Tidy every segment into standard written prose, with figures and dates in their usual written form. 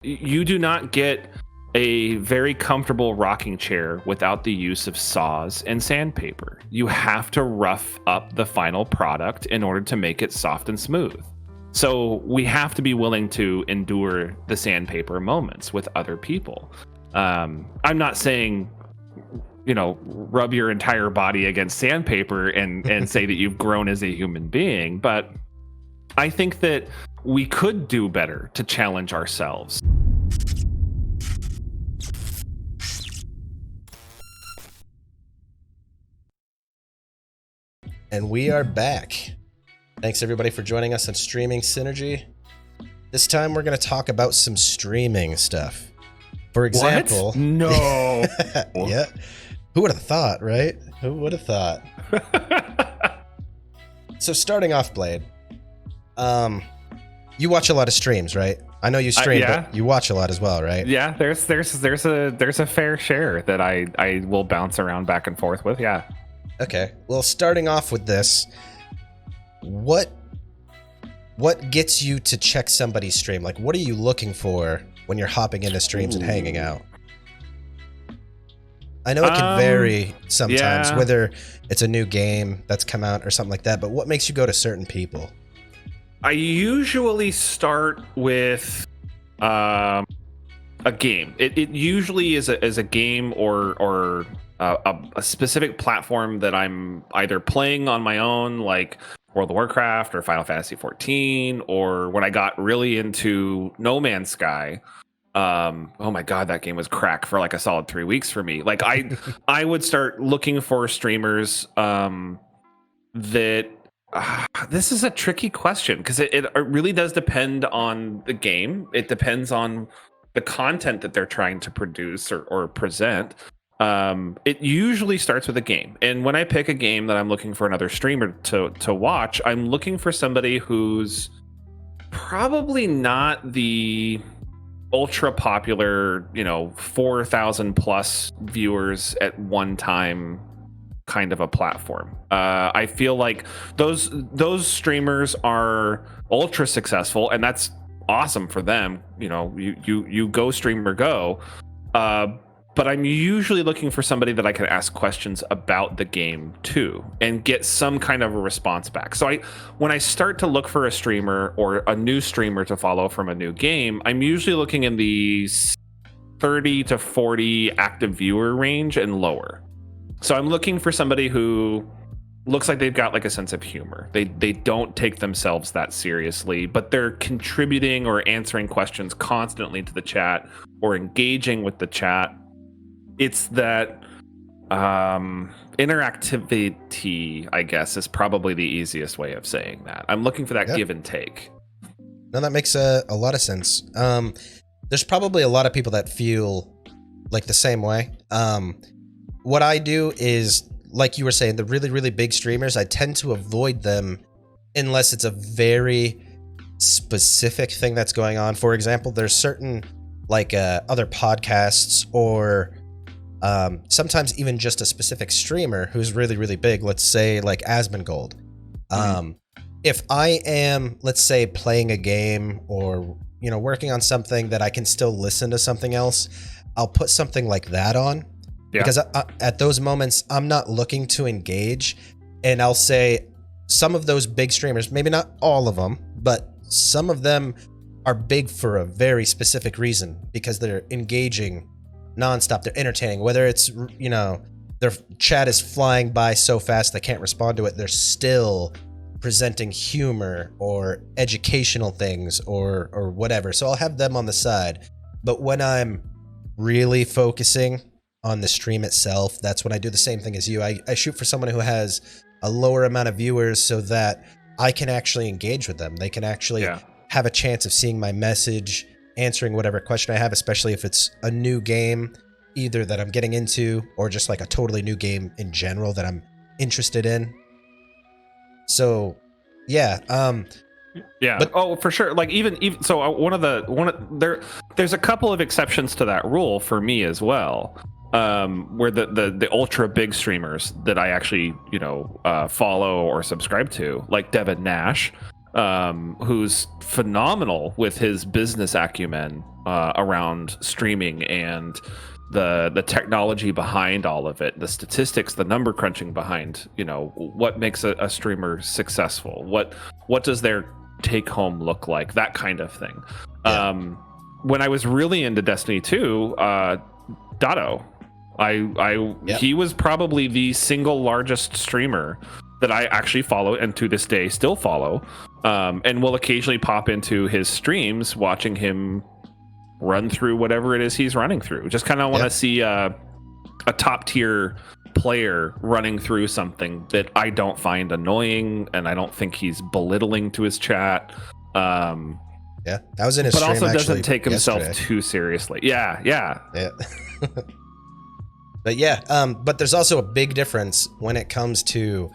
You do not get a very comfortable rocking chair without the use of saws and sandpaper. You have to rough up the final product in order to make it soft and smooth. So we have to be willing to endure the sandpaper moments with other people. I'm not saying, rub your entire body against sandpaper and say that you've grown as a human being, but I think that we could do better to challenge ourselves. And we are back. Thanks everybody for joining us on Streaming Synergy. This time we're going to talk about some streaming stuff. For example... What? No. Yeah. Who would have thought, right? Who would have thought? So starting off, Blade, you watch a lot of streams, right? I know you stream, but you watch a lot as well, right? Yeah, there's a fair share that I will bounce around back and forth with, yeah. Okay. Well, starting off with this, what gets you to check somebody's stream? Like, what are you looking for when you're hopping into streams and hanging out? I know it can vary sometimes, whether it's a new game that's come out or something like that, but what makes you go to certain people? I usually start with a game. It usually is a game or a specific platform that I'm either playing on my own, like World of Warcraft or Final Fantasy 14, or when I got really into No Man's Sky. Oh my god, that game was crack for like a solid 3 weeks for me. Like I would start looking for streamers that this is a tricky question because it really does depend on the game. It depends on the content that they're trying to produce or present. It usually starts with a game, and when I pick a game that I'm looking for another streamer to watch, I'm looking for somebody who's probably not the ultra popular, 4,000 plus viewers at one time kind of a platform. I feel like those streamers are ultra successful, and that's awesome for them. You go streamer go. But I'm usually looking for somebody that I can ask questions about the game too and get some kind of a response back. So when I start to look for a streamer or a new streamer to follow from a new game, I'm usually looking in the 30 to 40 active viewer range and lower. So I'm looking for somebody who looks like they've got like a sense of humor. They don't take themselves that seriously, but they're contributing or answering questions constantly to the chat or engaging with the chat. It's that interactivity, I guess, is probably the easiest way of saying that. I'm looking for that give and take. No, that makes a lot of sense. There's probably a lot of people that feel like the same way. What I do is, like you were saying, the really, really big streamers, I tend to avoid them unless it's a very specific thing that's going on. For example, there's certain like other podcasts or sometimes even just a specific streamer who's really, really big, let's say like Asmongold. If I am, let's say, playing a game or, working on something that I can still listen to something else, I'll put something like that on. Yeah. Because at those moments, I'm not looking to engage. And I'll say some of those big streamers, maybe not all of them, but some of them are big for a very specific reason because they're engaging nonstop. They're entertaining, whether it's, their chat is flying by so fast they can't respond to it. They're still presenting humor or educational things or whatever. So I'll have them on the side. But when I'm really focusing on the stream itself, that's when I do the same thing as you. I shoot for someone who has a lower amount of viewers so that I can actually engage with them. They can actually have a chance of seeing my message, answering whatever question I have, especially if it's a new game, either that I'm getting into or just like a totally new game in general that I'm interested in. So, yeah. But for sure. Like even so, there's a couple of exceptions to that rule for me as well. Where the ultra big streamers that I actually follow or subscribe to, like Devin Nash. who's phenomenal with his business acumen around streaming and the technology behind all of it, the statistics, the number crunching behind, what makes a streamer successful, what does their take home look like, that kind of thing. Yeah. When I was really into Destiny 2, Dotto, he was probably the single largest streamer that I actually follow, and to this day still follow, and will occasionally pop into his streams, watching him run through whatever it is he's running through. Just kind of want to see a top tier player running through something that I don't find annoying, and I don't think he's belittling to his chat. Yeah, that was in his but stream, also doesn't actually, take himself yesterday. too seriously. Yeah. But yeah, but there's also a big difference when it comes to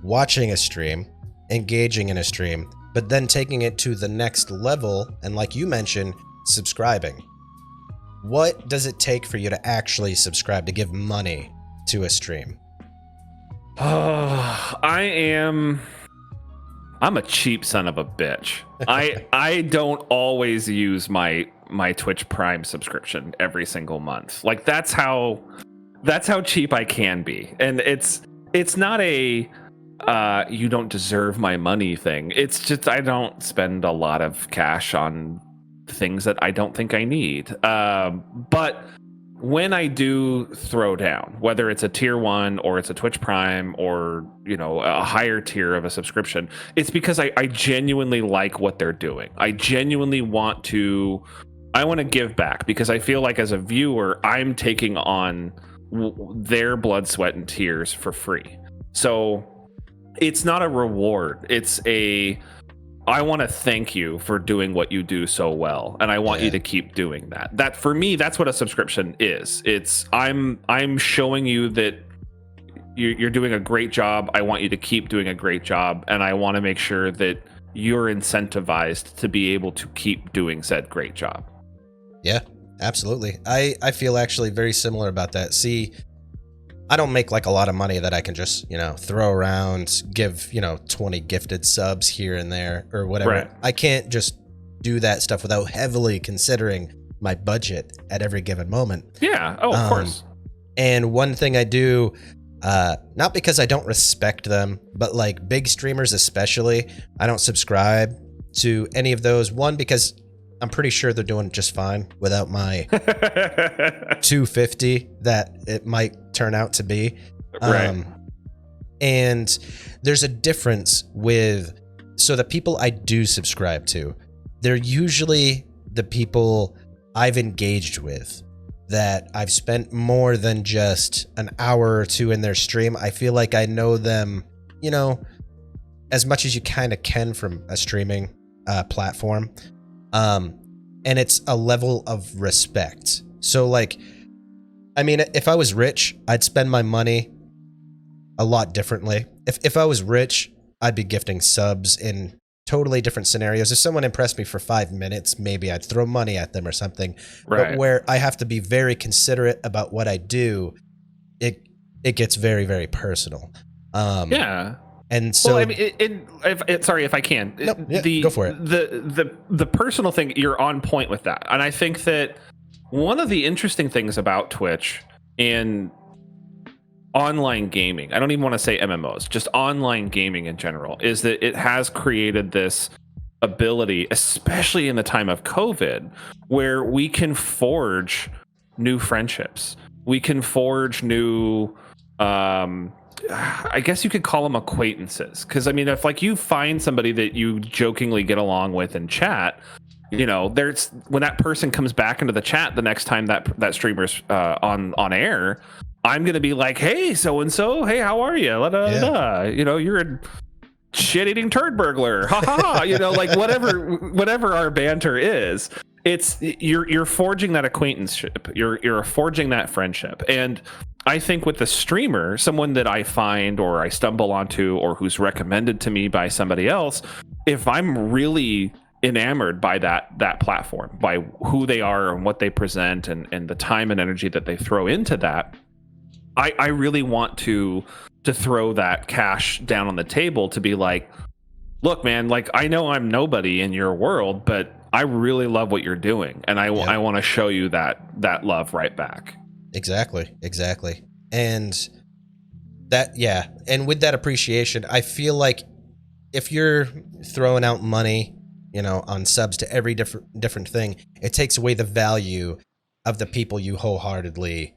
watching a stream, engaging in a stream, but then taking it to the next level, and like you mentioned, subscribing. What does it take for you to actually subscribe, to give money to a stream? I'm a cheap son of a bitch. I don't always use my Twitch Prime subscription every single month. Like that's how cheap I can be. And it's not a you don't deserve my money thing. It's just I don't spend a lot of cash on things that I don't think I need. But when I do throw down, whether it's a tier 1 or it's a Twitch Prime or a higher tier of a subscription, it's because I genuinely like what they're doing. I genuinely want to give back, because I feel like as a viewer I'm taking on their blood, sweat, and tears for free. So it's not a reward. It's I want to thank you for doing what you do so well, and I want you to keep doing that. That for me, that's what a subscription is. It's I'm showing you that you're doing a great job. I want you to keep doing a great job, and I want to make sure that you're incentivized to be able to keep doing said great job. Yeah, absolutely. I feel actually very similar about that. See, I don't make like a lot of money that I can just, throw around, give, 20 gifted subs here and there or whatever. Right. I can't just do that stuff without heavily considering my budget at every given moment. Yeah. Oh, of course. And one thing I do, not because I don't respect them, but like big streamers especially, I don't subscribe to any of those. One, because I'm pretty sure they're doing just fine without my 250 that it might turn out to be. Right. And there's a difference so the people I do subscribe to, they're usually the people I've engaged with, that I've spent more than just an hour or two in their stream. I feel like I know them, as much as you kind of can from a streaming platform. And it's a level of respect. So like, I mean, if I was rich, I'd spend my money a lot differently. If I was rich, I'd be gifting subs in totally different scenarios. If someone impressed me for 5 minutes, maybe I'd throw money at them or something. Right. But where I have to be very considerate about what I do, it gets very, very personal. Yeah. And so, well, I mean, sorry if I can. No, yeah, go for it. The personal thing, you're on point with that, and I think that one of the interesting things about Twitch and online gaming, I don't even want to say MMOs, just online gaming in general, is that it has created this ability, especially in the time of COVID, where we can forge new friendships. We can forge new I guess you could call them acquaintances, because I mean, if like you find somebody that you jokingly get along with in chat, there's when that person comes back into the chat the next time that streamer's on air, I'm gonna be like, hey, so and so, hey, how are you? You're a shit-eating turd burglar, ha ha ha. Like whatever our banter is, it's you're forging that acquaintanceship, you're forging that friendship. And I think with the streamer, someone that I find or I stumble onto or who's recommended to me by somebody else, if I'm really enamored by that platform, by who they are and what they present and the time and energy that they throw into that, I really want to throw that cash down on the table to be like, look, man, like I know I'm nobody in your world, but I really love what you're doing, and I want to show you that love right back. Exactly. And and with that appreciation, I feel like if you're throwing out money, on subs to every different thing, it takes away the value of the people you wholeheartedly,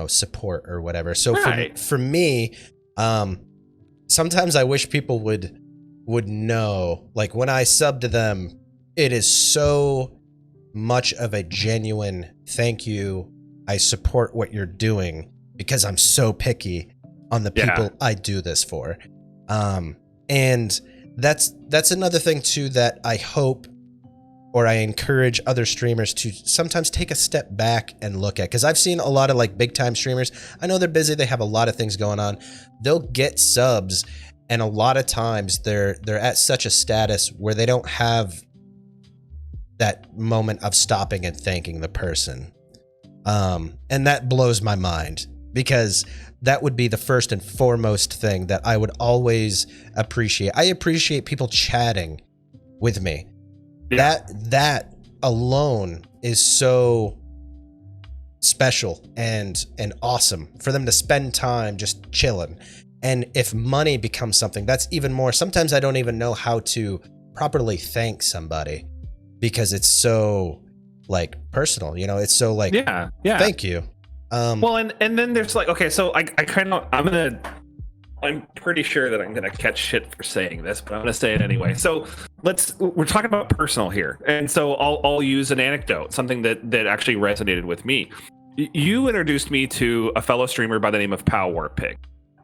support or whatever. So Right. for me, sometimes I wish people would know, like when I sub to them, it is so much of a genuine thank you. I support what you're doing because I'm so picky on the people I do this for. And that's another thing too that I hope, or I encourage other streamers to sometimes take a step back and look at, because I've seen a lot of like big time streamers. I know they're busy, they have a lot of things going on. They'll get subs, and a lot of times they're at such a status where they don't have that moment of stopping and thanking the person. And that blows my mind, because that would be the first and foremost thing that I would always appreciate. I appreciate people chatting with me. Yeah. That alone is so special and awesome for them to spend time just chilling. And if money becomes something, that's even more. Sometimes I don't even know how to properly thank somebody, because it's so like personal, it's so like, thank you. Well, and then there's like, okay, so I'm pretty sure that I'm gonna catch shit for saying this, but I'm gonna say it anyway. So we're talking about personal here, and so I'll use an anecdote, something that actually resonated with me. You introduced me to a fellow streamer by the name of Powell.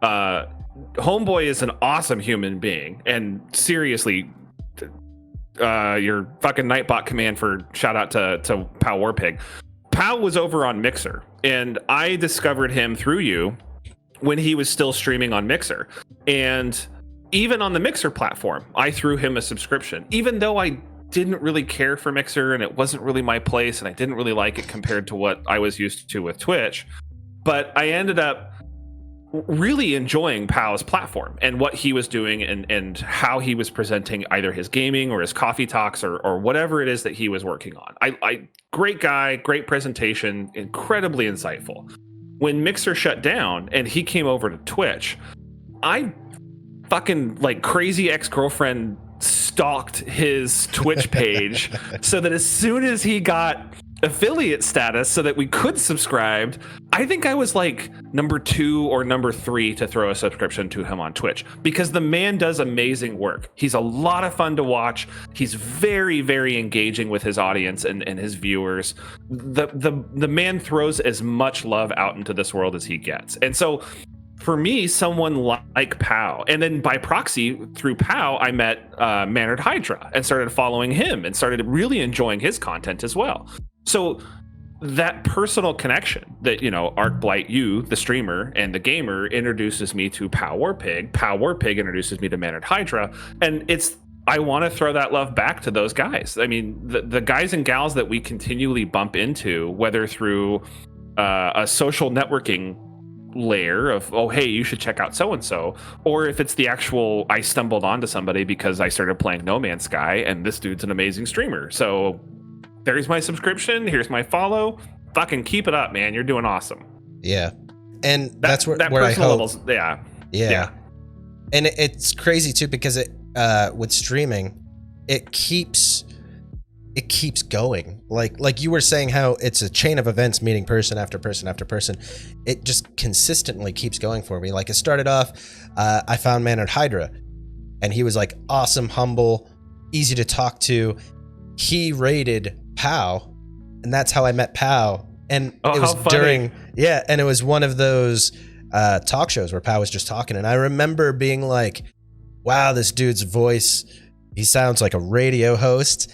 Homeboy is an awesome human being, and seriously, your fucking Nightbot command for shout out to Powell. Powell was over on Mixer, and I discovered him through you when he was still streaming on Mixer. And even on the Mixer platform, I threw him a subscription, even though I didn't really care for Mixer and it wasn't really my place and I didn't really like it compared to what I was used to with Twitch. But I ended up really enjoying Powell's platform and what he was doing and how he was presenting either his gaming or his coffee talks or whatever it is that he was working on. I great guy, great presentation, incredibly insightful. When Mixer shut down and he came over to Twitch, I fucking like crazy ex-girlfriend stalked his Twitch page so that as soon as he got affiliate status so that we could subscribe, I think I was like number 2 or number 3 to throw a subscription to him on Twitch, because the man does amazing work. He's a lot of fun to watch. He's very, very engaging with his audience and his viewers. The man throws as much love out into this world as he gets. And so for me, someone like Pow, and then by proxy through Pow, I met Mannered Hydra and started following him and started really enjoying his content as well. So that personal connection that, Arcblight, you, the streamer and the gamer, introduces me to Powell introduces me to Mannered Hydra. And I want to throw that love back to those guys. I mean, the guys and gals that we continually bump into, whether through a social networking layer of, oh, hey, you should check out so-and-so, or if it's the actual, I stumbled onto somebody because I started playing No Man's Sky and this dude's an amazing streamer. So there's my subscription. Here's my follow. Fucking keep it up, man. You're doing awesome. Yeah. And that's where I hope. Levels, yeah. And it's crazy too, because it with streaming, it keeps going. Like you were saying, how it's a chain of events, meeting person after person after person. It just consistently keeps going for me. Like it started off, I found Mannered Hydra, and he was like awesome, humble, easy to talk to. He rated Pow, and that's how I met Pow. And it was during, and it was one of those talk shows where Pow was just talking, and I remember being like, wow, this dude's voice, he sounds like a radio host.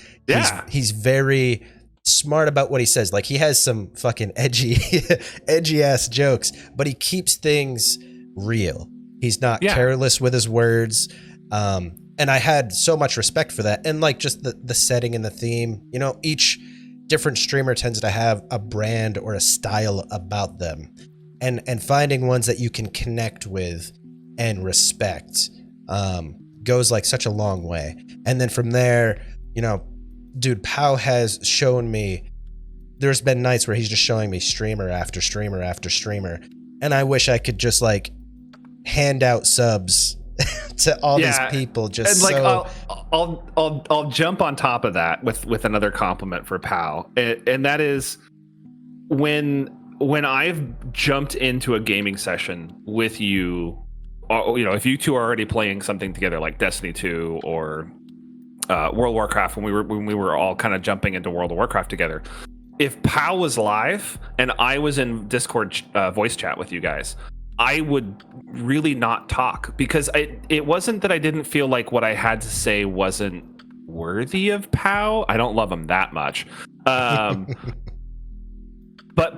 He's very smart about what he says. Like, he has some fucking edgy ass jokes, but he keeps things real. He's not careless with his words. And I had so much respect for that. And like just the setting and the theme, each different streamer tends to have a brand or a style about them, and finding ones that you can connect with and respect goes like such a long way. And then from there, you know, dude, Powell has shown me, there's been nights where he's just showing me streamer after streamer after streamer, and I wish I could just like hand out subs to all these people. Just and like so... I'll jump on top of that with another compliment for Powell, and that is when I've jumped into a gaming session with you, you know, if you two are already playing something together like Destiny 2 or World of Warcraft, when we were all kind of jumping into World of Warcraft together. If Powell was live and I was in Discord voice chat with you guys, I would really not talk, because it wasn't that I didn't feel like what I had to say wasn't worthy of Powell. I don't love him that much. But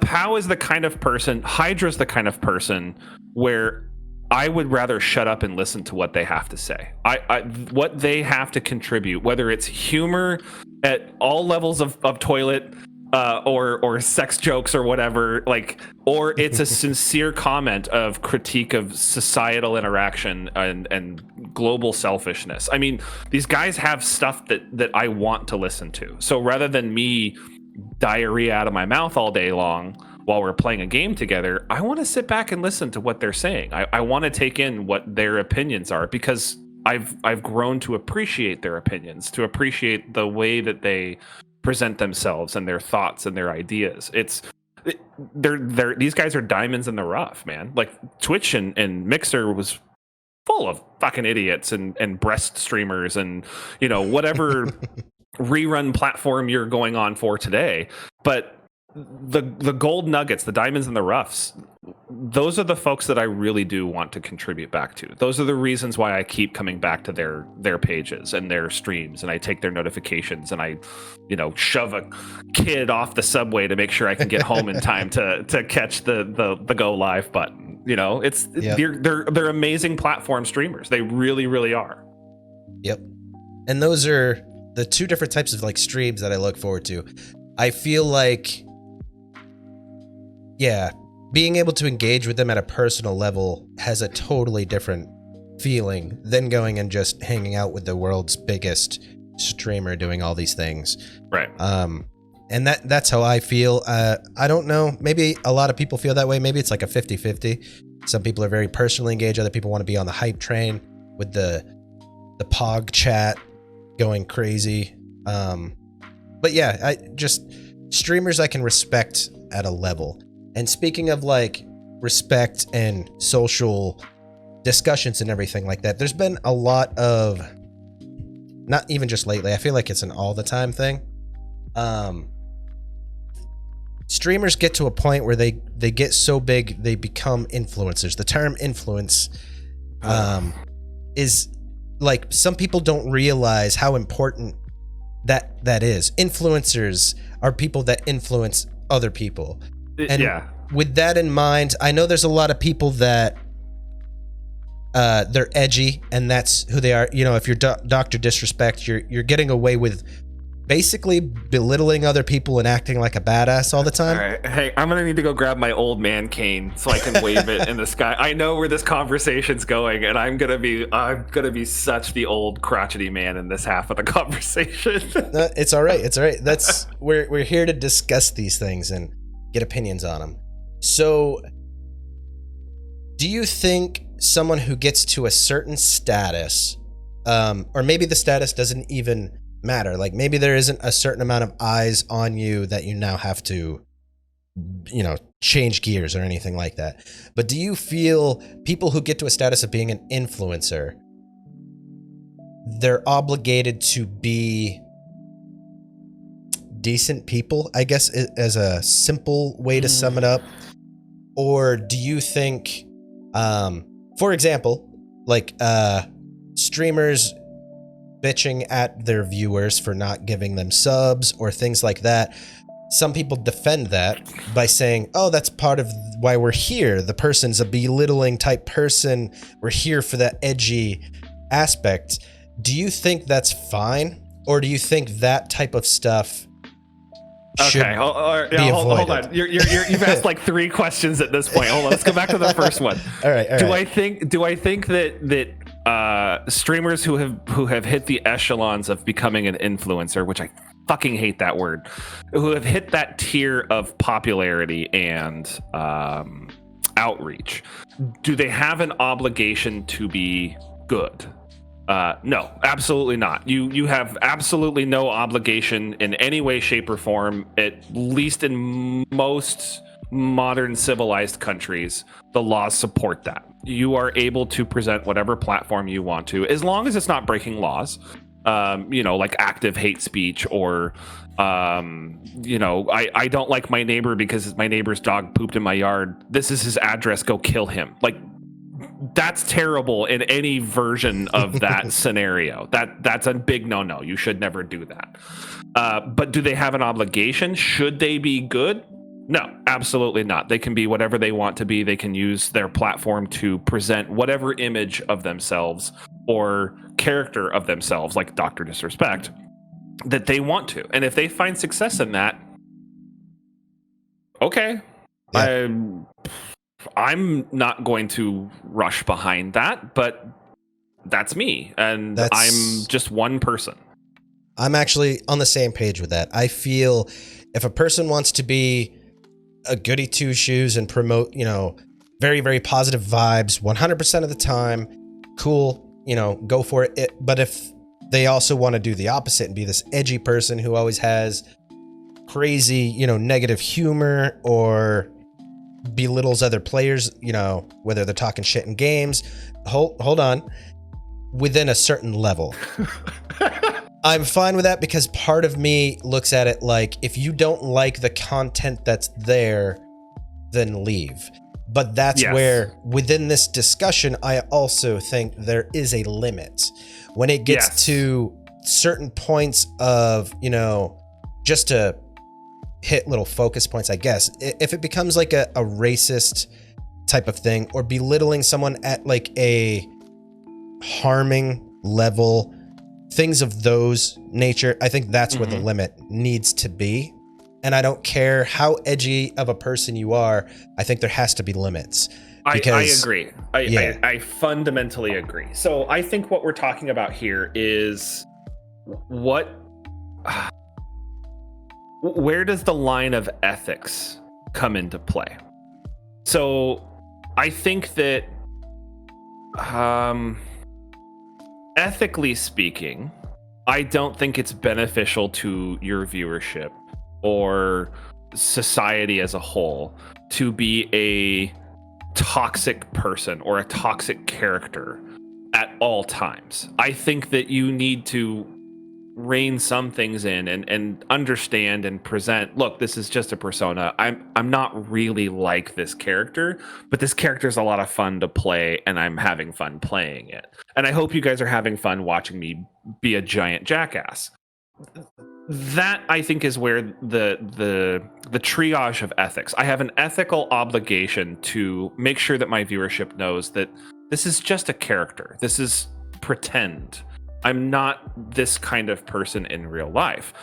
Powell is the kind of person, Hydra's the kind of person where I would rather shut up and listen to what they have to say. What they have to contribute, whether it's humor at all levels of toilet, or sex jokes or whatever, like, or it's a sincere comment of critique of societal interaction and global selfishness. I mean, these guys have stuff that I want to listen to. So rather than me diarrhea out of my mouth all day long while we're playing a game together, I want to sit back and listen to what they're saying. I want to take in what their opinions are, because I've grown to appreciate their opinions, to appreciate the way that they present themselves and their thoughts and their ideas. They're these guys are diamonds in the rough, man. Like Twitch and Mixer was full of fucking idiots and breast streamers and, you know, whatever rerun platform you're going on for today. But the gold nuggets, the diamonds in the roughs, those are the folks that I really do want to contribute back to. Those are the reasons why I keep coming back to their pages and their streams, and I take their notifications, and I, you know, shove a kid off the subway to make sure I can get home in time to catch the go live button. You know, they're amazing platform streamers. They really, really are. Yep. And those are the two different types of like streams that I look forward to. I feel like, yeah, being able to engage with them at a personal level has a totally different feeling than going and just hanging out with the world's biggest streamer doing all these things. Right. And that's how I feel. I don't know. Maybe a lot of people feel that way. Maybe it's like a 50-50. Some people are very personally engaged. Other people want to be on the hype train with the Pog chat going crazy. But yeah, streamers I can respect at a level. And speaking of like respect and social discussions and everything like that, there's been a lot of, not even just lately, I feel like it's an all the time thing. Streamers get to a point where they get so big they become influencers. The term influence is like, some people don't realize how important that is. Influencers are people that influence other people. And with that in mind, I know there's a lot of people that they're edgy and that's who they are. You know, if you're Dr. Disrespect, you're getting away with basically belittling other people and acting like a badass all the time. All right. Hey, I'm gonna need to go grab my old man cane so I can wave it in the sky. I know where this conversation's going, and I'm gonna be such the old crotchety man in this half of the conversation. It's all right. It's all right. That's we're here to discuss these things and get opinions on them. So, do you think someone who gets to a certain status, or maybe the status doesn't even matter, like maybe there isn't a certain amount of eyes on you that you now have to, you know, change gears or anything like that, but do you feel people who get to a status of being an influencer, they're obligated to be decent people, I guess, as a simple way to sum it up? Or do you think, for example, like streamers bitching at their viewers for not giving them subs or things like that, some people defend that by saying, oh, that's part of why we're here. The person's a belittling type person. We're here for that edgy aspect. Do you think that's fine? Or do you think that type of stuff Okay, hold on. You've asked like 3 questions at this point. Hold on, let's go back to the first one. All right. Do I think that streamers who have hit the echelons of becoming an influencer, which I fucking hate that word, who have hit that tier of popularity and outreach, do they have an obligation to be good? No, absolutely not. You have absolutely no obligation in any way, shape, or form, at least in most modern civilized countries. The laws support that. You are able to present whatever platform you want to, as long as it's not breaking laws. Like active hate speech, or I don't like my neighbor because my neighbor's dog pooped in my yard. This is his address. Go kill him. Like, that's terrible in any version of that scenario. That's a big no-no. You should never do that. But do they have an obligation? Should they be good? No, absolutely not. They can be whatever they want to be. They can use their platform to present whatever image of themselves or character of themselves, like Dr. Disrespect, that they want to. And if they find success in that, okay. Yeah. I'm not going to rush behind that, but that's me. And I'm just one person. I'm actually on the same page with that. I feel if a person wants to be a goody two shoes and promote, very, very positive vibes 100% of the time, cool, go for it. But if they also want to do the opposite and be this edgy person who always has crazy, negative humor or belittles other players, whether they're talking shit in games, hold on, within a certain level. I'm fine with that, because part of me looks at it like, if you don't like the content that's there, then leave. But that's where, within this discussion, I also think there is a limit. When it gets to certain points of, just to hit little focus points, I guess, if it becomes like a racist type of thing, or belittling someone at like a harming level, things of those nature, I think that's where the limit needs to be. And I don't care how edgy of a person you are, I think there has to be limits. Because, I agree. I fundamentally agree. So I think what we're talking about here is where does the line of ethics come into play? So I think that ethically speaking, I don't think it's beneficial to your viewership or society as a whole to be a toxic person or a toxic character at all times. I think that you need to rein some things in and understand and present, look, this is just a persona. I'm not really like this character, but this character is a lot of fun to play, and I'm having fun playing it. And I hope you guys are having fun watching me be a giant jackass. That, I think, is where the triage of ethics. I have an ethical obligation to make sure that my viewership knows that this is just a character. This is pretend. I'm not this kind of person in real life.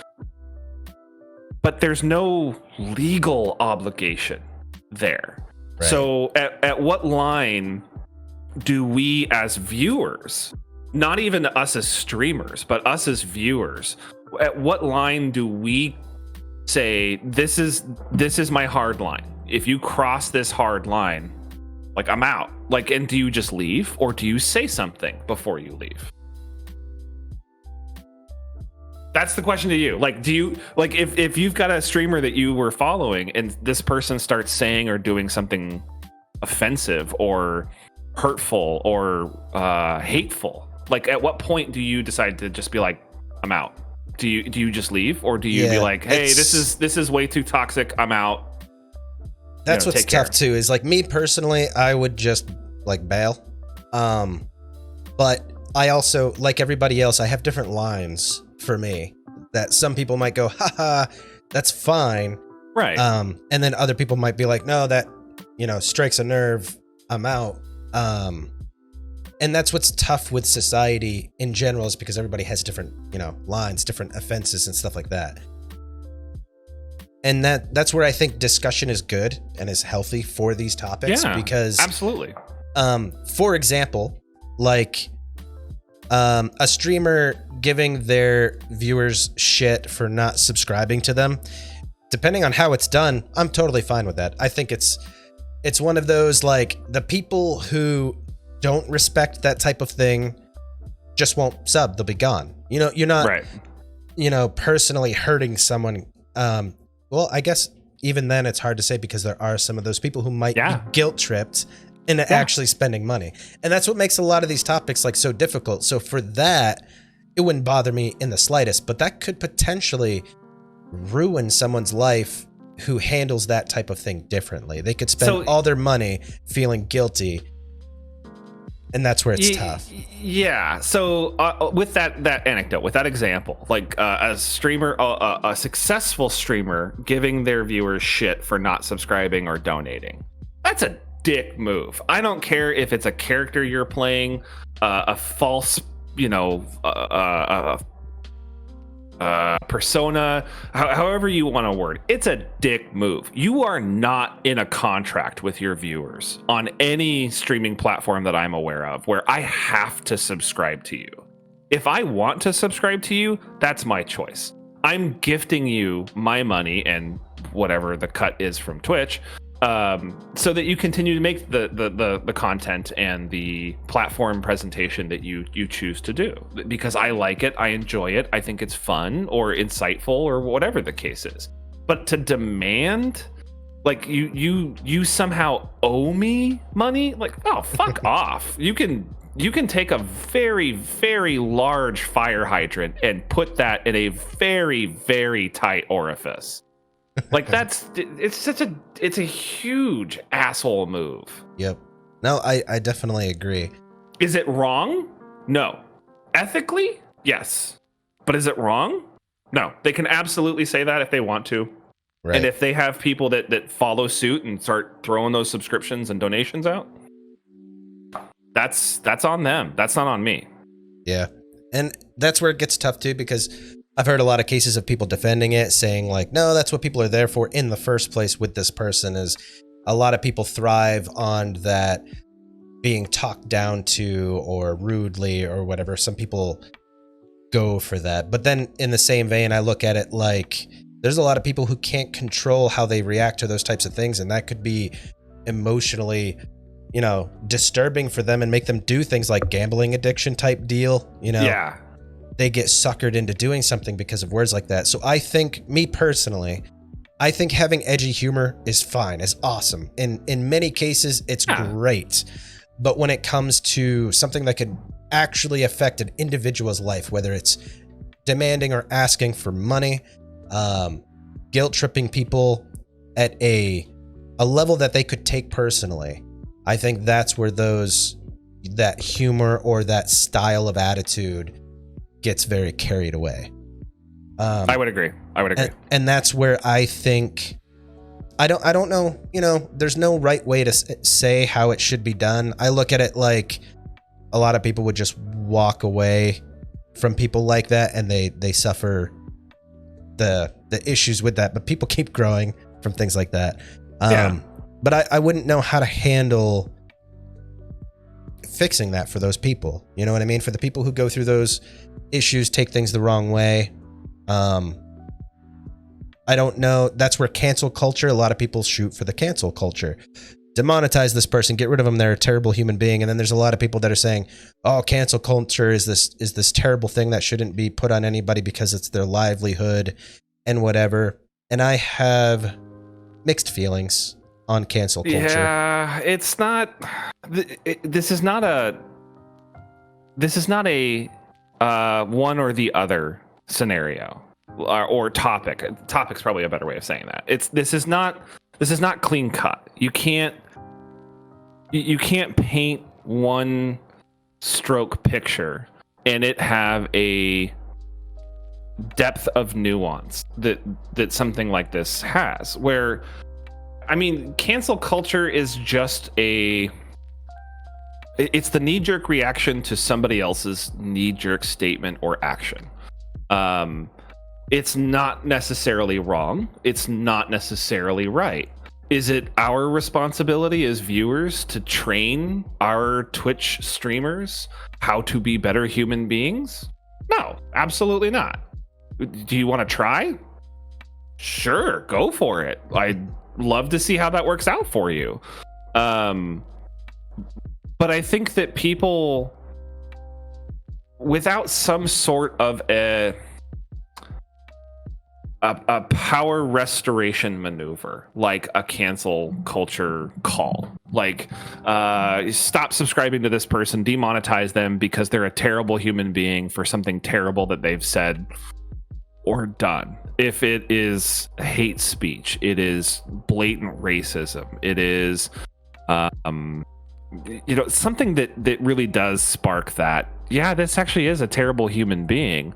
But there's no legal obligation there. Right. So at what line do we as viewers, not even us as streamers, but us as viewers, at what line do we say, this is my hard line? If you cross this hard line, like, I'm out. Like, and do you just leave, or do you say something before you leave? That's the question to you. Like, do you, like, if you've got a streamer that you were following and this person starts saying or doing something offensive or hurtful or hateful, like, at what point do you decide to just be like, I'm out? Do you just leave, or do you be like, hey, this is way too toxic, I'm out? That's what's tough too, is like, me personally, I would just like bail. But I also, like everybody else, I have different lines for me that some people might go, haha, that's fine. Right. And then other people might be like, no, that, strikes a nerve, I'm out. And that's what's tough with society in general, is because everybody has different, lines, different offenses and stuff like that. And that's where I think discussion is good and is healthy for these topics. Yeah, because absolutely. For example, like, A streamer giving their viewers shit for not subscribing to them, depending on how it's done, I'm totally fine with that. I think it's one of those, like, the people who don't respect that type of thing just won't sub. They'll be gone. You know, you're not, right. You know, personally hurting someone. Well, I guess even then it's hard to say, because there are some of those people who might be guilt tripped into actually spending money. And that's what makes a lot of these topics like so difficult. So for that, it wouldn't bother me in the slightest, but that could potentially ruin someone's life who handles that type of thing differently. They could spend all their money feeling guilty, and that's where it's tough. Yeah. So with that anecdote, with that example, like a streamer, a successful streamer giving their viewers shit for not subscribing or donating, that's a dick move. I don't care if it's a character you're playing, a false, you know, persona, however you want to word, it's a dick move. You are not in a contract with your viewers on any streaming platform that I'm aware of where I have to subscribe to you. If I want to subscribe to you, that's my choice. I'm gifting you my money and whatever the cut is from Twitch, so that you continue to make the content and the platform presentation that you choose to do, because I like it, I enjoy it, I think it's fun or insightful or whatever the case is. But to demand, like, you somehow owe me money, like, oh, fuck off. You can take a very, very large fire hydrant and put that in a very, very tight orifice. Like, it's a huge asshole move. Yep. No, I definitely agree. Is it wrong? No. Ethically? Yes. But is it wrong? No. They can absolutely say that if they want to. Right. And if they have people that follow suit and start throwing those subscriptions and donations out, that's on them. That's not on me. Yeah. And that's where it gets tough too, because I've heard a lot of cases of people defending it, saying like, no, that's what people are there for in the first place with this person. Is a lot of people thrive on that being talked down to or rudely or whatever. Some people go for that. But then in the same vein, I look at it like there's a lot of people who can't control how they react to those types of things. And that could be emotionally, you know, disturbing for them and make them do things like gambling addiction type deal, you know? Yeah. They get suckered into doing something because of words like that. So I think, me personally, I think having edgy humor is fine, is awesome. In many cases, it's great. But when it comes to something that could actually affect an individual's life, whether it's demanding or asking for money, guilt tripping people at a level that they could take personally, I think that's where that humor or that style of attitude gets very carried away. I would agree. And that's where I think I don't know, you know, there's no right way to say how it should be done. I look at it like a lot of people would just walk away from people like that, and they suffer the issues with that, but people keep growing from things like that. But I wouldn't know how to handle fixing that for those people. You know what I mean? For the people who go through those issues, take things the wrong way. I don't know. That's where cancel culture, a lot of people shoot for the cancel culture. Demonetize this person, get rid of them, they're a terrible human being. And then there's a lot of people that are saying, oh, cancel culture is this terrible thing that shouldn't be put on anybody because it's their livelihood and whatever. And I have mixed feelings on cancel culture. Yeah, it's not. This is not a one or the other scenario or topic. Topic's probably a better way of saying that. This is not clean cut. You can't paint one stroke picture and it have a depth of nuance that something like this has, where, I mean, cancel culture is just it's the knee-jerk reaction to somebody else's knee-jerk statement or action. It's not necessarily wrong. It's not necessarily right. Is it our responsibility as viewers to train our Twitch streamers how to be better human beings? No, absolutely not. Do you want to try? Sure, go for it. I'd love to see how that works out for you. But I think that people without some sort of a power restoration maneuver, like a cancel culture call, like stop subscribing to this person, demonetize them because they're a terrible human being for something terrible that they've said or done. If it is hate speech, it is blatant racism, it is something that really does spark that, yeah, this actually is a terrible human being.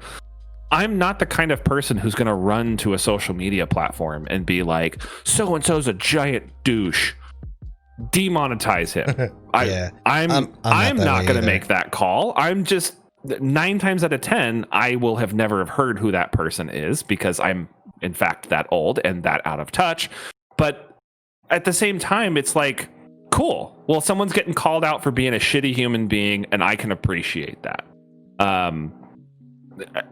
I'm not the kind of person who's going to run to a social media platform and be like, so-and-so's a giant douche, demonetize him. I'm not going to make that call. I'm just 9 times out of 10, I will have never have heard who that person is because I'm in fact that old and that out of touch. But at the same time, it's like, cool. Well, someone's getting called out for being a shitty human being and I can appreciate that.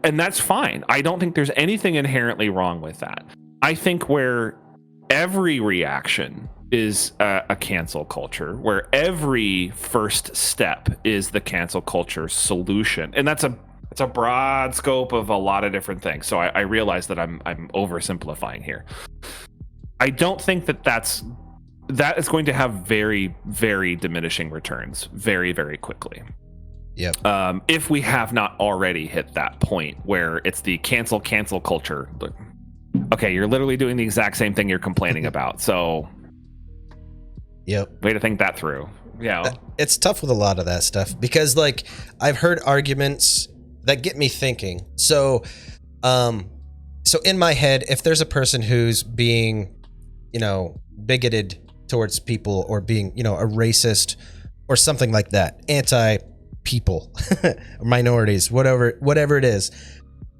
And that's fine. I don't think there's anything inherently wrong with that. I think where every reaction is a cancel culture, where every first step is the cancel culture solution, and that's a broad scope of a lot of different things. So I realize that I'm oversimplifying here. I don't think that is going to have very, very diminishing returns very, very quickly. Yep. If we have not already hit that point where it's the cancel culture. Okay, you're literally doing the exact same thing you're complaining about. So, yep. Way to think that through. Yeah. It's tough with a lot of that stuff because, like, I've heard arguments that get me thinking. So in my head, if there's a person who's being, bigoted towards people or being, a racist or something like that, anti-people, minorities, whatever it is,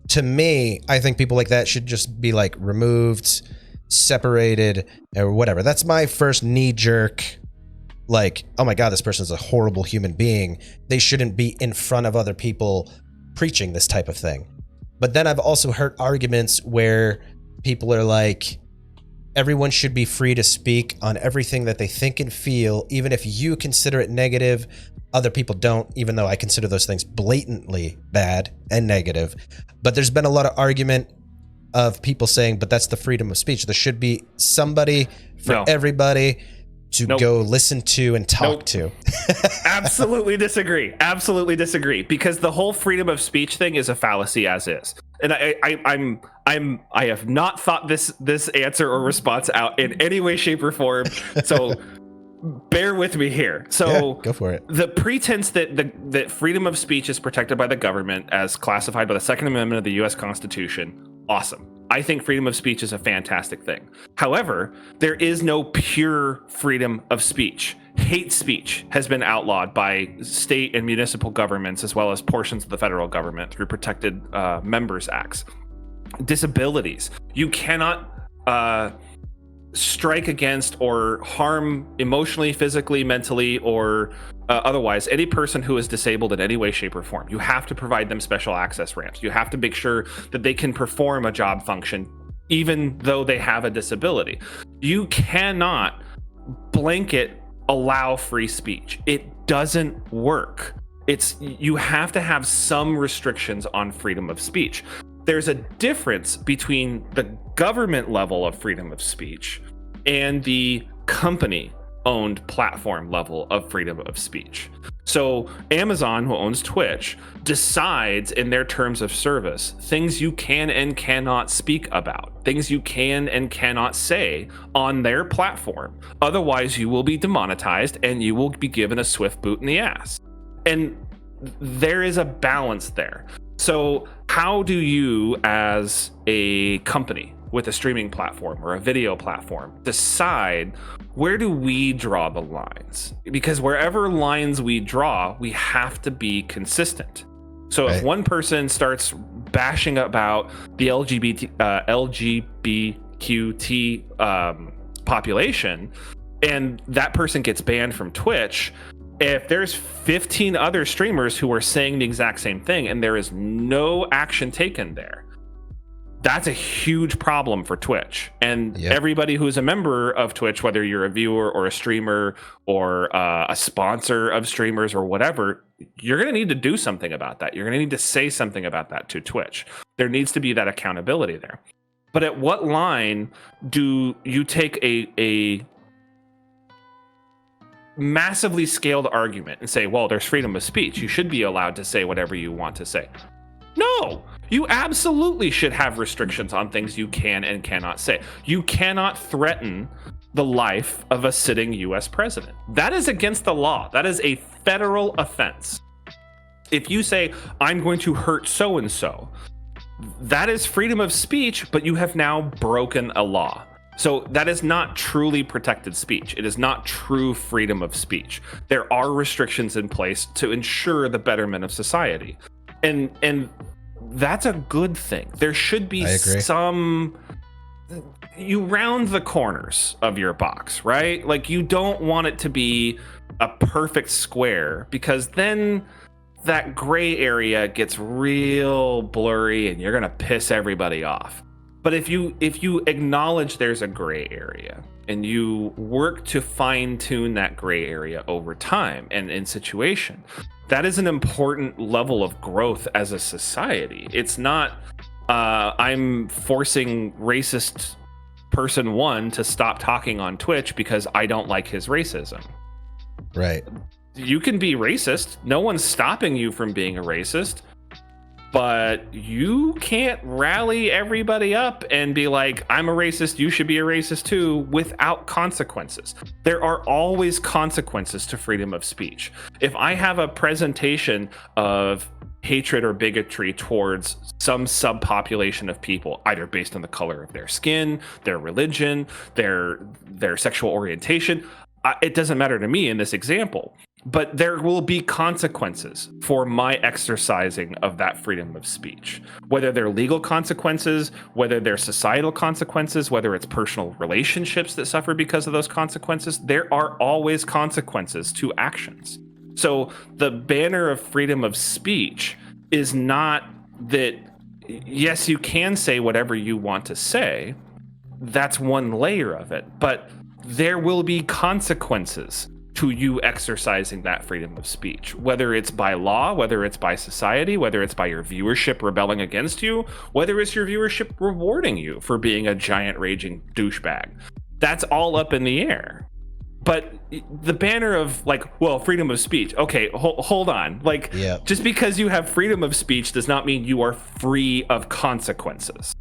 to me, I think people like that should just be like removed, separated, or whatever. That's my first knee-jerk, like, oh my God, this person's a horrible human being. They shouldn't be in front of other people preaching this type of thing. But then I've also heard arguments where people are like, everyone should be free to speak on everything that they think and feel, even if you consider it negative, other people don't, even though I consider those things blatantly bad and negative. But there's been a lot of argument of people saying, but that's the freedom of speech. There should be somebody for everybody to go listen to and talk to. Absolutely disagree. Because the whole freedom of speech thing is a fallacy as is. And I have not thought this answer or response out in any way, shape, or form. So bear with me here. So go for it. The pretense that freedom of speech is protected by the government as classified by the Second Amendment of the U.S. Constitution, awesome. I think freedom of speech is a fantastic thing. However, there is no pure freedom of speech. Hate speech has been outlawed by state and municipal governments as well as portions of the federal government through protected members acts. Disabilities. You cannot strike against or harm emotionally, physically, mentally, or otherwise any person who is disabled in any way, shape, or form. You have to provide them special access ramps. You have to make sure that they can perform a job function even though they have a disability. You cannot blanket allow free speech. It doesn't work. You have to have some restrictions on freedom of speech. There's a difference between the government level of freedom of speech and the company owned platform level of freedom of speech. So Amazon, who owns Twitch, decides in their terms of service things you can and cannot speak about, things you can and cannot say on their platform. Otherwise, you will be demonetized and you will be given a swift boot in the ass. And there is a balance there. So how do you, as a company with a streaming platform or a video platform, decide where do we draw the lines? Because wherever lines we draw, we have to be consistent. So if one person starts bashing about the LGBTQT population, and that person gets banned from Twitch, if there's 15 other streamers who are saying the exact same thing and there is no action taken there, that's a huge problem for Twitch. And everybody who's a member of Twitch, whether you're a viewer or a streamer or a sponsor of streamers or whatever, you're going to need to do something about that. You're going to need to say something about that to Twitch. There needs to be that accountability there. But at what line do you take a massively scaled argument and say, well, there's freedom of speech, you should be allowed to say whatever you want to say? No, you absolutely should have restrictions on things you can and cannot say. You cannot threaten the life of a sitting US president. That is against the law. That is a federal offense. If you say, I'm going to hurt so-and-so, that is freedom of speech, but you have now broken a law. So that is not truly protected speech. It is not true freedom of speech. There are restrictions in place to ensure the betterment of society. And that's a good thing. There should be some, you round the corners of your box, right? Like, you don't want it to be a perfect square, because then that gray area gets real blurry and you're going to piss everybody off. But if you acknowledge there's a gray area and you work to fine tune that gray area over time and in situation, that is an important level of growth as a society. It's not, I'm forcing racist person one to stop talking on Twitch because I don't like his racism. Right. You can be racist. No one's stopping you from being a racist. But you can't rally everybody up and be like, I'm a racist, you should be a racist too, without consequences. There are always consequences to freedom of speech. If I have a presentation of hatred or bigotry towards some subpopulation of people, either based on the color of their skin, their religion, their sexual orientation, it doesn't matter to me in this example. But there will be consequences for my exercising of that freedom of speech, whether they're legal consequences, whether they're societal consequences, whether it's personal relationships that suffer because of those consequences. There are always consequences to actions. So the banner of freedom of speech is not that, yes, you can say whatever you want to say. That's one layer of it. But there will be consequences to you exercising that freedom of speech, whether it's by law, whether it's by society, whether it's by your viewership rebelling against you, whether it's your viewership rewarding you for being a giant raging douchebag. That's all up in the air. But the banner of like, well, freedom of speech. Okay, hold on. Like, just because you have freedom of speech does not mean you are free of consequences.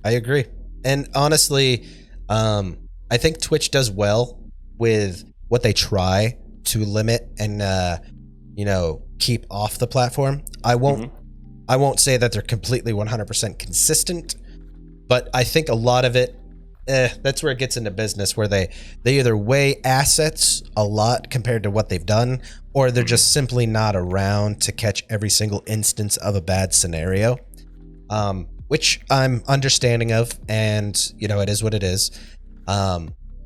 I agree. And honestly, I think Twitch does well with what they try to limit and keep off the platform. I won't say that they're completely 100% consistent, but I think a lot of it, that's where it gets into business, where they either weigh assets a lot compared to what they've done, or they're just simply not around to catch every single instance of a bad scenario, which I'm understanding of, and it is what it is.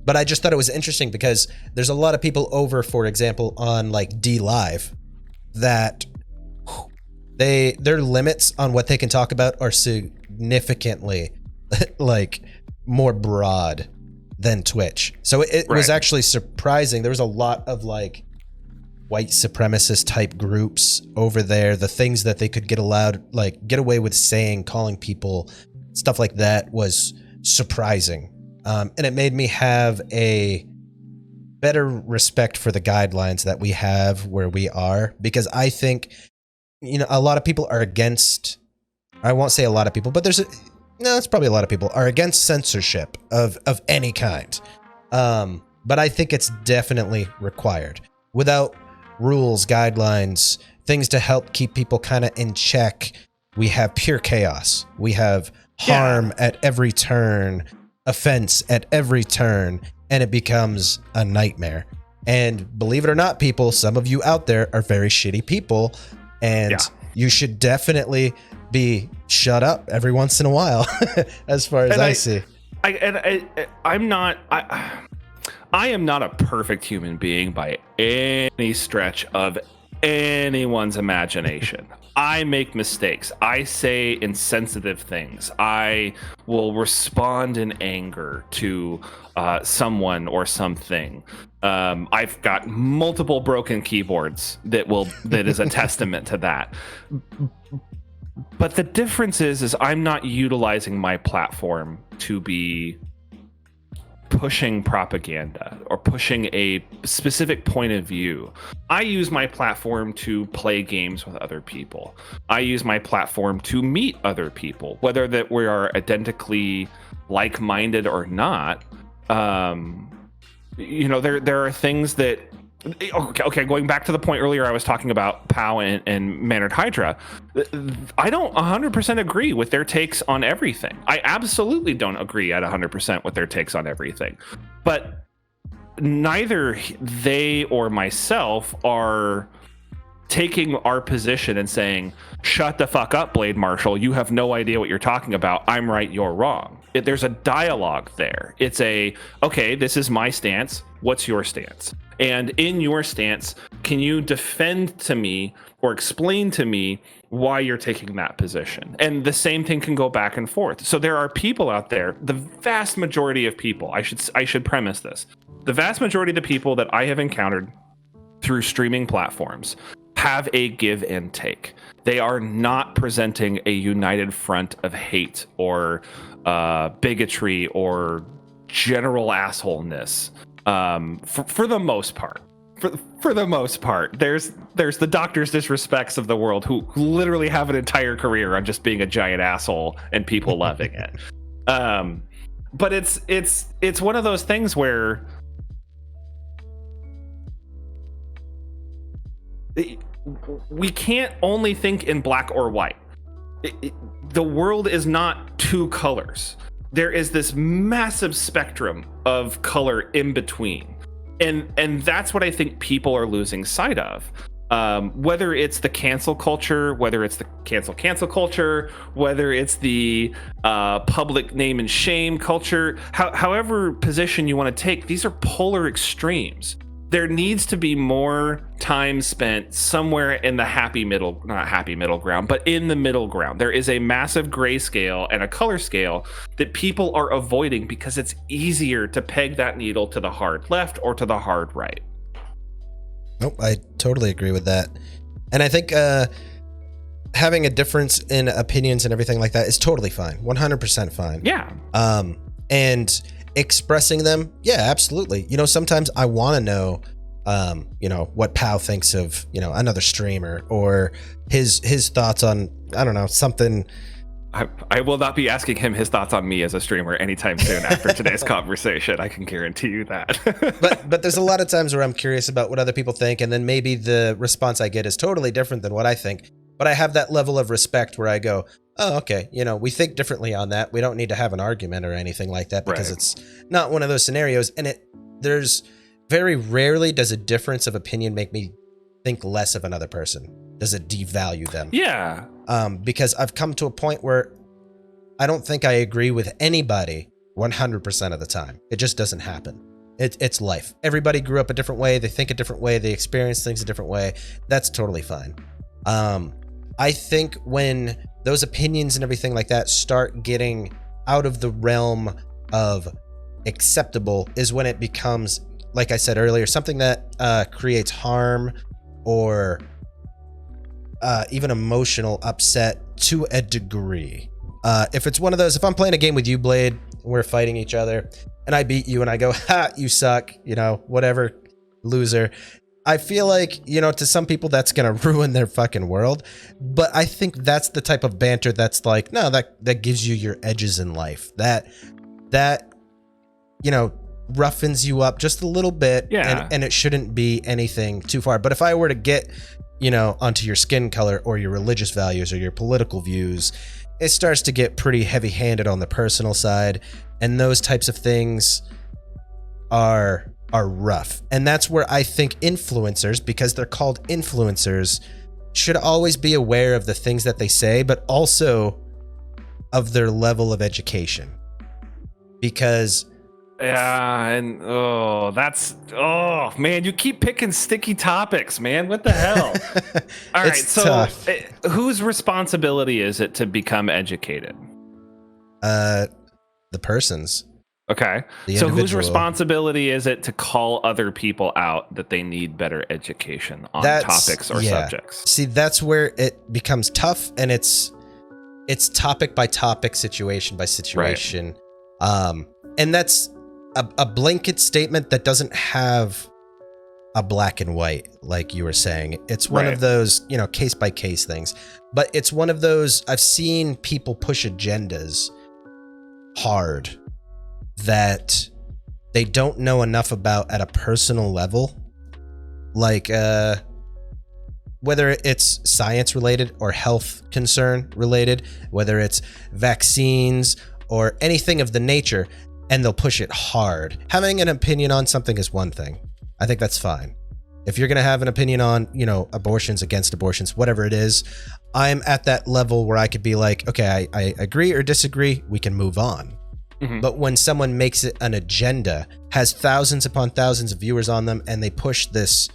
But I just thought it was interesting because there's a lot of people over, for example, on like D Live, that their limits on what they can talk about are significantly like more broad than Twitch. So it was actually surprising. There was a lot of like white supremacist type groups over there. The things that they could get away with saying, calling people, stuff like that was surprising. And it made me have a better respect for the guidelines that we have where we are, because I think, a lot of people are against, I won't say a lot of people, but it's probably a lot of people are against censorship of any kind. But I think it's definitely required. Without rules, guidelines, things to help keep people kind of in check, we have pure chaos. We have harm at every turn, offense at every turn, and it becomes a nightmare. And believe it or not, people, some of you out there are very shitty people, and you should definitely be shut up every once in a while, as far as I see. I'm not. I am not a perfect human being by any stretch of anyone's imagination. I make mistakes. I say insensitive things. I will respond in anger to someone or something. I've got multiple broken keyboards that is a testament to that. But the difference is I'm not utilizing my platform to be pushing propaganda or pushing a specific point of view. I use my platform to play games with other people. I use my platform to meet other people, whether that we are identically like-minded or not. There are things that. Okay, going back to the point earlier I was talking about Powell and Mannered Hydra, I don't 100% agree with their takes on everything. I absolutely don't agree at 100% with their takes on everything. But neither they or myself are taking our position and saying, shut the fuck up, Blade Marshal. You have no idea what you're talking about. I'm right, you're wrong. There's a dialogue there. It's okay, this is my stance. What's your stance? And in your stance, can you defend to me or explain to me why you're taking that position? And the same thing can go back and forth. So there are people out there, the vast majority of people, I should premise this. The vast majority of the people that I have encountered through streaming platforms have a give and take. They are not presenting a united front of hate or bigotry or general assholeness. For the most part, for the most part, there's the Doctor's Disrespects of the world who literally have an entire career on just being a giant asshole and people loving it. But it's one of those things where we can't only think in black or white. The world is not two colors. There is this massive spectrum of color in between. And that's what I think people are losing sight of. Whether it's the cancel culture, whether it's the cancel culture, whether it's the public name and shame culture, however position you want to take, these are polar extremes. There needs to be more time spent somewhere in the not happy middle ground, but in the middle ground. There is a massive gray scale and a color scale that people are avoiding because it's easier to peg that needle to the hard left or to the hard right. Nope, I totally agree with that. And I think having a difference in opinions and everything like that is totally fine. 100% fine. Yeah. And expressing them, yeah, absolutely. Sometimes I want to know, what Powell thinks of, another streamer or his thoughts on, I don't know, something. I will not be asking him his thoughts on me as a streamer anytime soon after today's conversation. I can guarantee you that. but there's a lot of times where I'm curious about what other people think, and then maybe the response I get is totally different than what I think. But I have that level of respect where I go, oh, okay, we think differently on that. We don't need to have an argument or anything like that because It's not one of those scenarios. And there's very rarely does a difference of opinion make me think less of another person. Does it devalue them? Yeah. Because I've come to a point where I don't think I agree with anybody 100% of the time. It just doesn't happen. It's life. Everybody grew up a different way. They think a different way. They experience things a different way. That's totally fine. I think when those opinions and everything like that start getting out of the realm of acceptable is when it becomes, like I said earlier, something that creates harm or even emotional upset to a degree. If it's one of those, if I'm playing a game with you, Blade, we're fighting each other, and I beat you and I go, ha, you suck, whatever, loser. I feel like, to some people that's going to ruin their fucking world. But I think that's the type of banter that's like, no, that gives you your edges in life. That roughens you up just a little bit. Yeah. And it shouldn't be anything too far. But if I were to get, onto your skin color or your religious values or your political views, it starts to get pretty heavy-handed on the personal side. And those types of things are rough. And that's where I think influencers, because they're called influencers, should always be aware of the things that they say, but also of their level of education. because Yeah, and oh man, you keep picking sticky topics, man. What the hell? All right, it's so tough. Whose responsibility is it to become educated? The person's. Okay, The so whose individual. responsibility is it to call other people out that they need better education on topics or subjects? See, that's where it becomes tough, and it's topic by topic, situation by situation. And that's a blanket statement that doesn't have a black and white, like you were saying. It's one of those, case by case things. But it's one of those, I've seen people push agendas hard that they don't know enough about at a personal level. Like, whether it's science related or health concern related, whether it's vaccines or anything of the nature, and they'll push it hard. Having an opinion on something is one thing. I think that's fine. If you're going to have an opinion on, abortions, against abortions, whatever it is, I'm at that level where I could be like, okay, I agree or disagree, we can move on. Mm-hmm. But when someone makes it an agenda, has thousands upon thousands of viewers on them, and they push this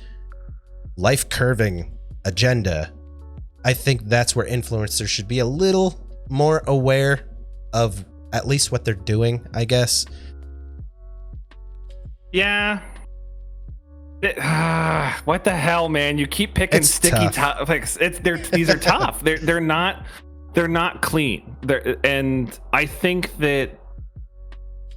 life curving agenda, I think that's where influencers should be a little more aware of at least what they're doing, I guess. Yeah. What the hell, man? You keep picking sticky topics. These are tough. They're not clean. And I think that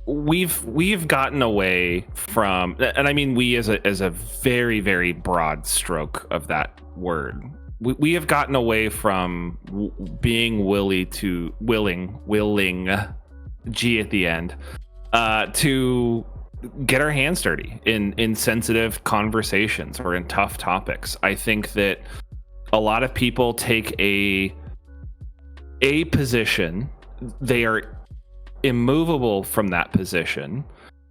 we've gotten away from, and I mean we as a very, very broad stroke of that word. We have gotten away from being willing, G at the end, to get our hands dirty in sensitive conversations or in tough topics. I think that a lot of people take a position, they are immovable from that position,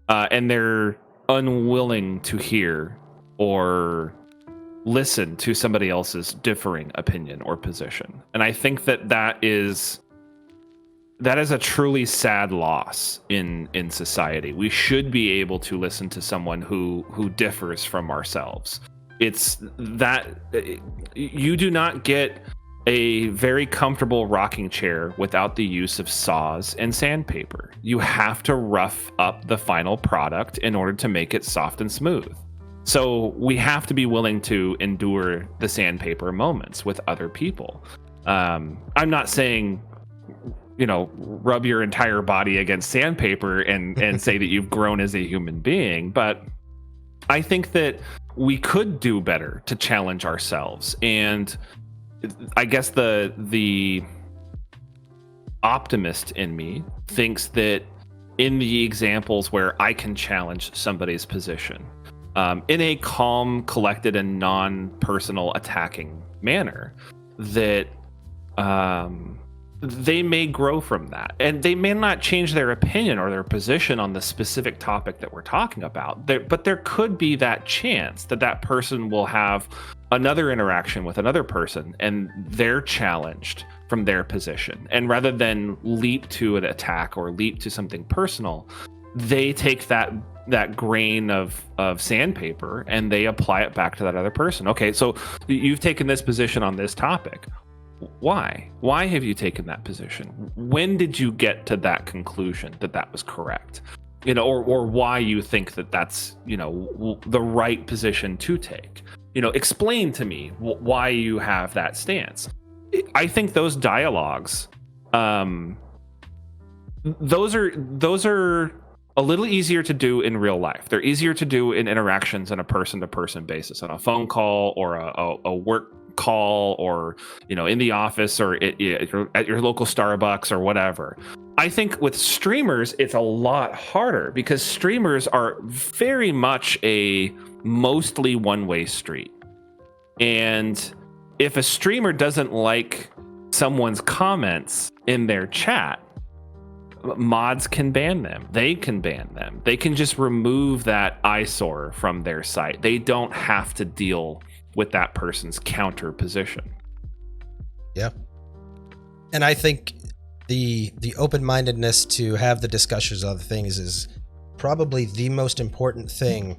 and they're unwilling to hear or listen to somebody else's differing opinion or position. And I think that is a truly sad loss in society. We should be able to listen to someone who differs from ourselves. It's that you do not get a very comfortable rocking chair without the use of saws and sandpaper. You have to rough up the final product in order to make it soft and smooth. So we have to be willing to endure the sandpaper moments with other people. I'm not saying, rub your entire body against sandpaper and say that you've grown as a human being, but I think that we could do better to challenge ourselves. And I guess the optimist in me thinks that in the examples where I can challenge somebody's position, in a calm, collected, and non-personal attacking manner, that they may grow from that, and they may not change their opinion or their position on the specific topic that we're talking about. But there could be that chance that person will have another interaction with another person, and they're challenged from their position. And rather than leap to an attack or leap to something personal, they take that grain of sandpaper and they apply it back to that other person. Okay, so you've taken this position on this topic. Why have you taken that position? When did you get to that conclusion that was correct? Or why you think that's the right position to take? Explain to me why you have that stance. I think those dialogues, those are a little easier to do in real life. They're easier to do in interactions on a person-to-person basis, on a phone call or a work call, or in the office, or at your local Starbucks or whatever. I think with streamers it's a lot harder, because streamers are very much a mostly one-way street. And if a streamer doesn't like someone's comments in their chat, mods can ban them. They can ban them. They can just remove that eyesore from their site. They don't have to deal with that person's counter position. Yeah. And I think the open-mindedness to have the discussions on things is probably the most important thing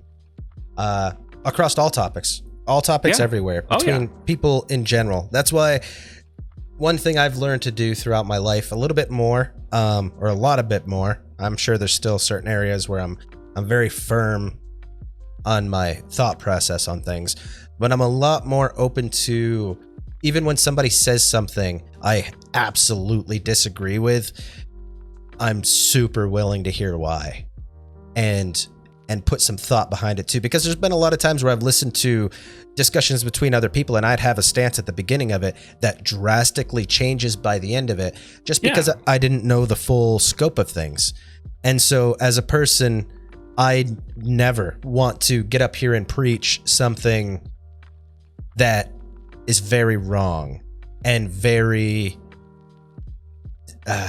across all topics Yeah. everywhere, Oh, between yeah. people in general. That's why one thing I've learned to do throughout my life a little bit more, or a lot a bit more. I'm sure there's still certain areas where I'm very firm on my thought process on things, but I'm a lot more open to, even when somebody says something I absolutely disagree with, I'm super willing to hear why and put some thought behind it too, because there's been a lot of times where I've listened to discussions between other people and I'd have a stance at the beginning of it that drastically changes by the end of it, just because I didn't know the full scope of things. And so as a person, I never want to get up here and preach something that is very wrong and very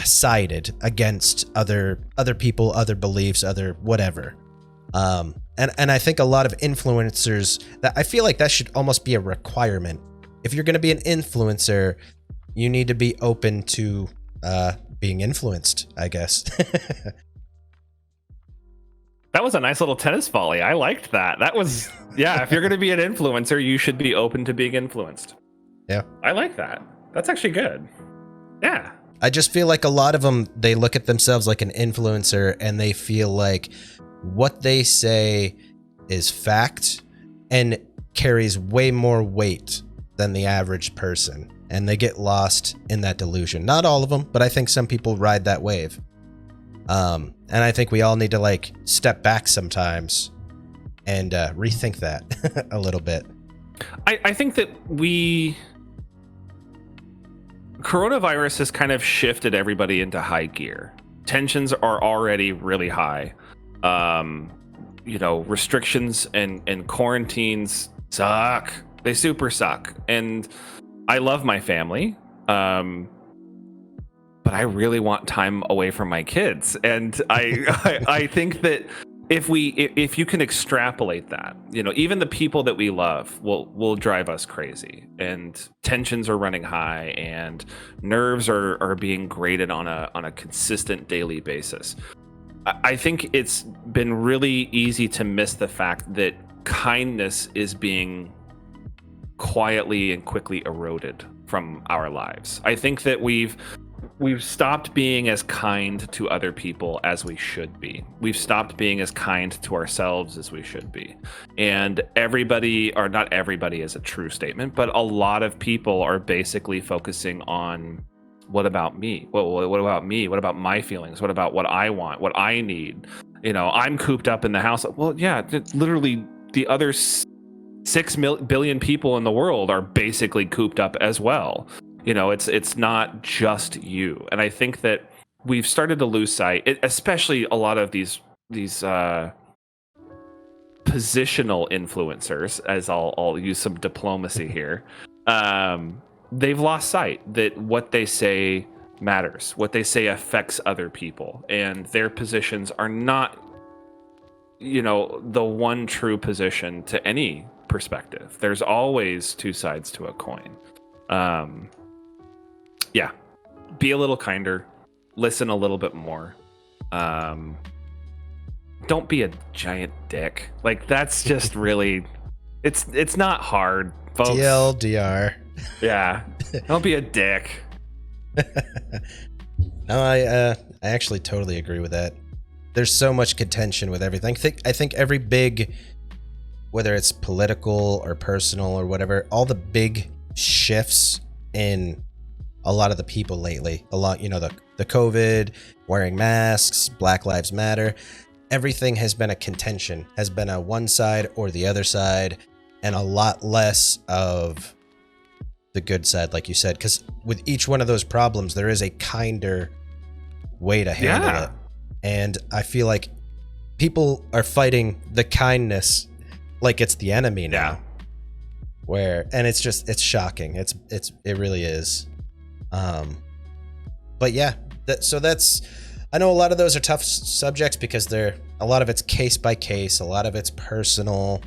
sided against other people, other beliefs, other whatever. And I think a lot of influencers, that I feel like that should almost be a requirement. If you're going to be an influencer, you need to be open to being influenced, I guess. That was a nice little tennis volley. I liked that. That was, yeah, if you're going to be an influencer, you should be open to being influenced. Yeah. I like that. That's actually good. Yeah. I just feel like a lot of them, they look at themselves like an influencer and they feel like what they say is fact and carries way more weight than the average person. And they get lost in that delusion. Not all of them, but I think some people ride that wave. And I think we all need to like step back sometimes and rethink that a little bit. I think that coronavirus has kind of shifted everybody into high gear. Tensions are already really high. Restrictions and quarantines suck. They super suck. And I love my family. But I really want time away from my kids. And I think that if you can extrapolate that, even the people that we love will drive us crazy, and tensions are running high and nerves are being grated on a consistent daily basis. I think it's been really easy to miss the fact that kindness is being quietly and quickly eroded from our lives. I think that we've stopped being as kind to other people as we should be. We've stopped being as kind to ourselves as we should be. And everybody, or not everybody is a true statement, but a lot of people are basically focusing on, what about me? What about me? What about my feelings? What about what I want? What I need? I'm cooped up in the house. Well, yeah, literally the other 6 billion people in the world are basically cooped up as well. It's not just you. And I think that we've started to lose sight, especially a lot of these positional influencers, as I'll use some diplomacy here. They've lost sight that what they say matters, what they say affects other people, and their positions are not, the one true position to any perspective. There's always two sides to a coin. Yeah, be a little kinder, listen a little bit more. Don't be a giant dick. Like, that's just really, it's not hard, folks. TLDR. Yeah, don't be a dick. No, I actually totally agree with that. There's so much contention with everything. I think every big, whether it's political or personal or whatever, all the big shifts in a lot of the people lately, the COVID, wearing masks, Black Lives Matter, everything has been a contention, has been a one side or the other side, and a lot less of the good side, like you said, because with each one of those problems, there is a kinder way to handle it. And I feel like people are fighting the kindness like it's the enemy now. And it's shocking. It really is. But yeah, I know a lot of those are tough subjects because a lot of it's case by case, a lot of it's personal.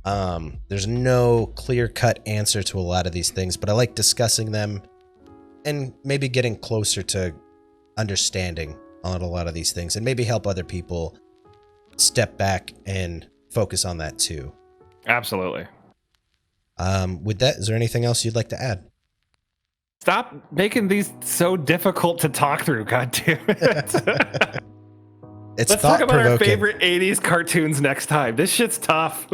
There's no clear-cut answer to a lot of these things, but I like discussing them and maybe getting closer to understanding on a lot of these things, and maybe help other people step back and focus on that too. Absolutely. With that, is there anything else you'd like to add? Stop making these so difficult to talk through. God damn it. It's Let's talk about our favorite 80s cartoons next time. This shit's tough.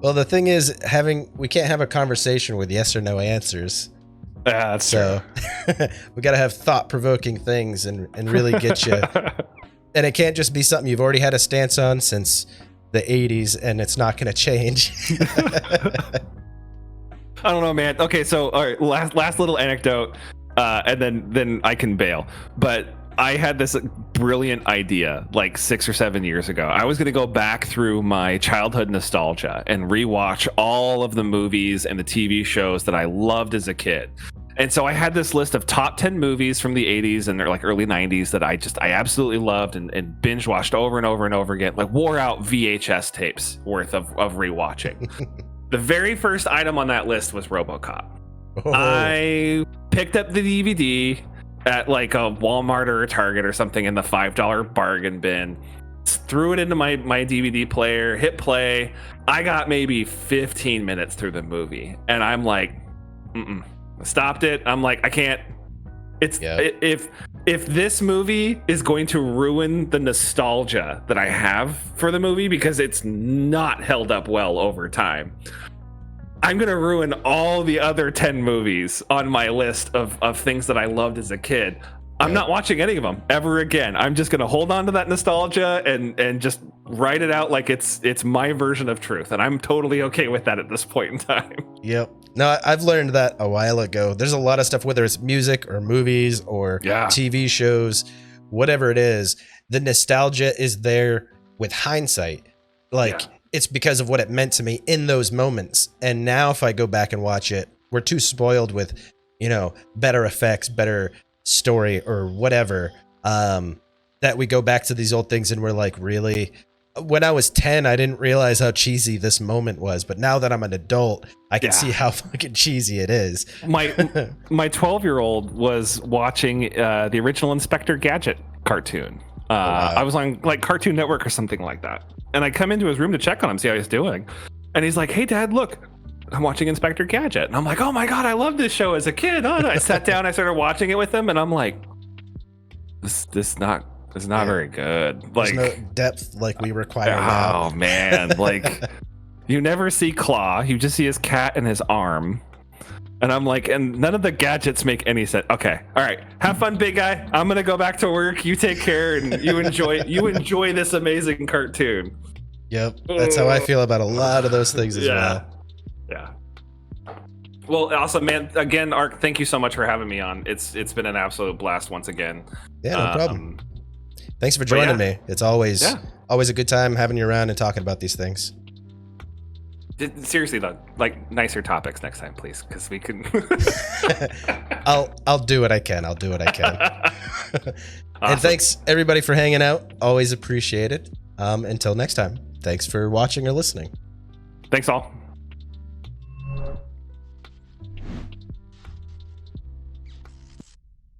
Well, the thing is, we can't have a conversation with yes or no answers. Yeah, that's so we got to have thought-provoking things and really get you. And it can't just be something you've already had a stance on since the 80s, and it's not going to change. I don't know, man. Okay, so all right, last little anecdote, and then I can bail. But I had this brilliant idea like 6 or 7 years ago. I was going to go back through my childhood nostalgia and rewatch all of the movies and the TV shows that I loved as a kid. And so I had this list of top 10 movies from the 80s and like early 90s that I absolutely loved and binge watched over and over and over again, like wore out VHS tapes worth of rewatching. The very first item on that list was RoboCop. Oh. I picked up the DVD at like a Walmart or a Target or something in the $5 bargain bin, threw it into my DVD player, hit play. I got maybe 15 minutes through the movie, and I'm like, stopped it. I'm like, I can't. If this movie is going to ruin the nostalgia that I have for the movie because it's not held up well over time, I'm going to ruin all the other 10 movies on my list of things that I loved as a kid. I'm not watching any of them ever again. I'm just going to hold on to that nostalgia and just write it out like it's my version of truth. And I'm totally okay with that at this point in time. Yep. No, I've learned that a while ago. There's a lot of stuff, whether it's music or movies or TV shows, whatever it is, the nostalgia is there with hindsight. Like, it's because of what it meant to me in those moments. And now if I go back and watch it, we're too spoiled with, better effects, better story or whatever, that we go back to these old things and we're like, really? When I was 10, I didn't realize how cheesy this moment was. But now that I'm an adult, I can see how fucking cheesy it is. My 12-year-old was watching the original Inspector Gadget cartoon. I was on like Cartoon Network or something like that. And I come into his room to check on him, see how he's doing. And he's like, hey, Dad, look, I'm watching Inspector Gadget. And I'm like, oh, my God, I loved this show as a kid. Huh? And I sat down, I started watching it with him. And I'm like, this is not very good. Like, there's no depth like we require now. Oh, man. Like, you never see Claw. You just see his cat and his arm. And I'm like, and none of the gadgets make any sense. Okay. All right. Have fun, big guy. I'm going to go back to work. You take care and you enjoy this amazing cartoon. Yep. That's how I feel about a lot of those things as well. Yeah. Well, awesome, man. Again, Arc, thank you so much for having me on. It's been an absolute blast once again. Yeah, no problem. Thanks for joining me. It's always a good time having you around and talking about these things. Seriously though, like nicer topics next time, please, because we can. I'll do what I can. Awesome. And thanks everybody for hanging out. Always appreciate it. Until next time, thanks for watching or listening. Thanks all.